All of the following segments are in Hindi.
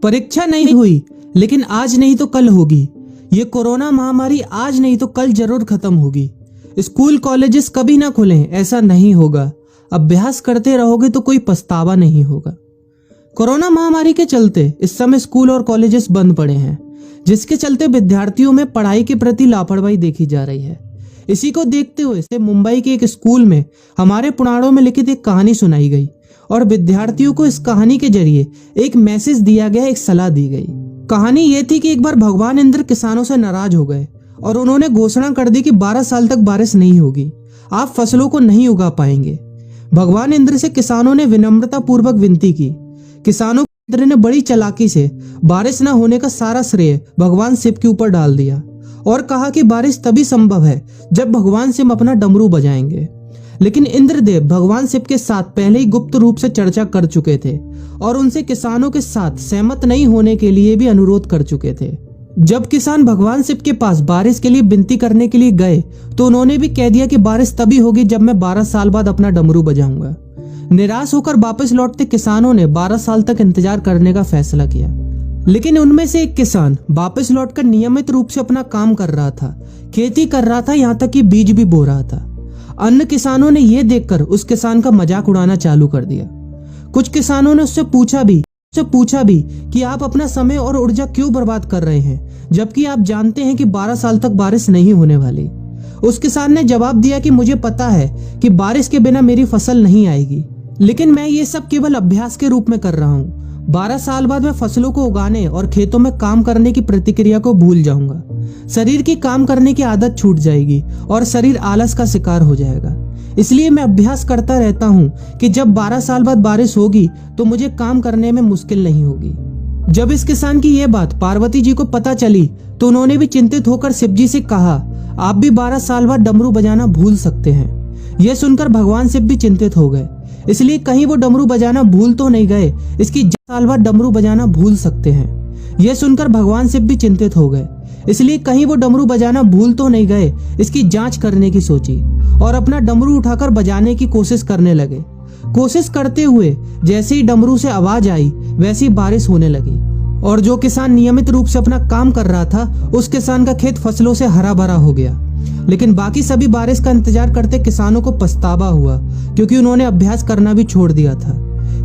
परीक्षा नहीं हुई, लेकिन आज नहीं तो कल होगी। ये कोरोना महामारी आज नहीं तो कल जरूर खत्म होगी। स्कूल कॉलेजेस कभी ना खुलें, ऐसा नहीं होगा। अभ्यास करते रहोगे तो कोई पछतावा नहीं होगा। कोरोना महामारी के चलते इस समय स्कूल और कॉलेजेस बंद पड़े हैं, जिसके चलते विद्यार्थियों में पढ़ाई के प्रति लापरवाही देखी जा रही है। इसी को देखते हुए मुंबई के एक स्कूल में हमारे पुराणों में लिखित एक कहानी सुनाई गई और विद्यार्थियों को इस कहानी के जरिए एक मैसेज दिया गया, एक सलाह दी गई। कहानी ये थी कि एक बार भगवान इंद्र किसानों से नाराज हो गए और उन्होंने घोषणा कर दी कि 12 साल तक बारिश नहीं होगी, आप फसलों को नहीं उगा पाएंगे। भगवान इंद्र से किसानों ने विनम्रता पूर्वक विनती की। किसानों इंद्र ने बड़ी चालाकी से बारिश न होने का सारा श्रेय भगवान शिव के ऊपर डाल दिया और कहा कि बारिश तभी संभव है जब भगवान शिव अपना डमरू बजाएंगे। लेकिन इंद्रदेव भगवान शिव के साथ पहले ही गुप्त रूप से चर्चा कर चुके थे और उनसे किसानों के साथ सहमत नहीं होने के लिए भी अनुरोध कर चुके थे। जब किसान भगवान शिव के पास बारिश के लिए विनती करने के लिए गए तो उन्होंने भी कह दिया कि बारिश तभी होगी जब मैं 12 साल बाद अपना डमरू बजाऊंगा। निराश होकर वापस लौटते किसानों ने 12 साल तक इंतजार करने का फैसला किया। लेकिन उनमें से एक किसान वापस लौटकर नियमित रूप से अपना काम कर रहा था, खेती कर रहा था, यहाँ तक कि बीज भी बो रहा था। अन्य किसानों ने यह देखकर उस किसान का मजाक उड़ाना चालू कर दिया। कुछ किसानों ने उससे पूछा भी कि आप अपना समय और ऊर्जा क्यों बर्बाद कर रहे हैं, जबकि आप जानते हैं कि 12 साल तक बारिश नहीं होने वाली। उस किसान ने जवाब दिया कि मुझे पता है कि बारिश के बिना मेरी फसल नहीं आएगी, लेकिन मैं ये सब केवल अभ्यास के रूप में कर रहा हूँ। 12 साल बाद मैं फसलों को उगाने और खेतों में काम करने की प्रतिक्रिया को भूल जाऊंगा। शरीर की काम करने की आदत छूट जाएगी और शरीर आलस का शिकार हो जाएगा। इसलिए मैं अभ्यास करता रहता हूँ कि जब 12 साल बाद बारिश होगी तो मुझे काम करने में मुश्किल नहीं होगी। जब इस किसान की यह बात पार्वती जी को पता चली तो उन्होंने भी चिंतित होकर शिव जी से कहा, आप भी 12 साल बाद डमरू बजाना भूल सकते हैं। यह सुनकर भगवान शिव भी चिंतित हो गए, इसलिए कहीं वो डमरू बजाना भूल तो नहीं गए, इसकी साल बाद डमरू बजाना भूल सकते हैं। यह सुनकर भगवान शिव भी चिंतित हो गए, इसलिए कहीं वो डमरू बजाना भूल तो नहीं गए, इसकी जांच करने की सोची और अपना डमरू उठाकर बजाने की कोशिश करने लगे। कोशिश करते हुए जैसे ही डमरू से आवाज आई वैसी बारिश होने लगी और जो किसान नियमित रूप से अपना काम कर रहा था उस किसान का खेत फसलों से हरा भरा हो गया। लेकिन बाकी सभी बारिश का इंतजार करते किसानों को पछतावा हुआ, क्योंकि उन्होंने अभ्यास करना भी छोड़ दिया था।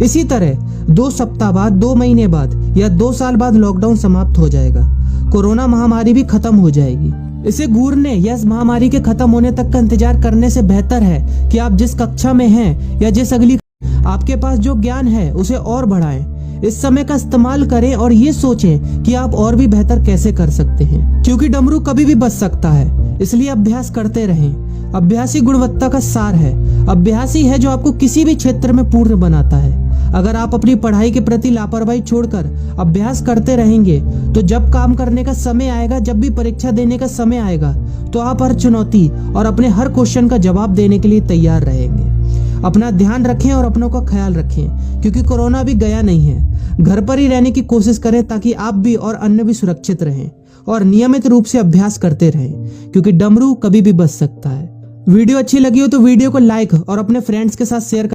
इसी तरह 2 सप्ताह बाद, 2 महीने बाद या 2 साल बाद लॉकडाउन समाप्त हो जाएगा। कोरोना महामारी भी खत्म हो जाएगी। इसे घूरने या इस महामारी के खत्म होने तक का इंतजार करने से बेहतर है कि आप जिस कक्षा में हैं या जिस अगली आपके पास जो ज्ञान है उसे और बढ़ाएं। इस समय का इस्तेमाल करें और ये सोचें कि आप और भी बेहतर कैसे कर सकते हैं, क्योंकि डमरू कभी भी बच सकता है। इसलिए अभ्यास करते रहें। अभ्यास ही गुणवत्ता का सार है। अभ्यास ही है जो आपको किसी भी क्षेत्र में पूर्ण बनाता है। अगर आप अपनी पढ़ाई के प्रति लापरवाही छोड़कर अभ्यास करते रहेंगे तो जब काम करने का समय आएगा, जब भी परीक्षा देने का समय आएगा, तो आप हर चुनौती और अपने हर क्वेश्चन का जवाब देने के लिए तैयार रहेंगे। अपना ध्यान रखें और अपनों का ख्याल रखें, क्योंकि कोरोना भी गया नहीं है। घर पर ही रहने की कोशिश करें ताकि आप भी और अन्य भी सुरक्षित रहें और नियमित रूप से अभ्यास करते रहें, क्योंकि डमरू कभी भी बच सकता है। वीडियो अच्छी लगी हो तो वीडियो को लाइक और अपने फ्रेंड्स के साथ शेयर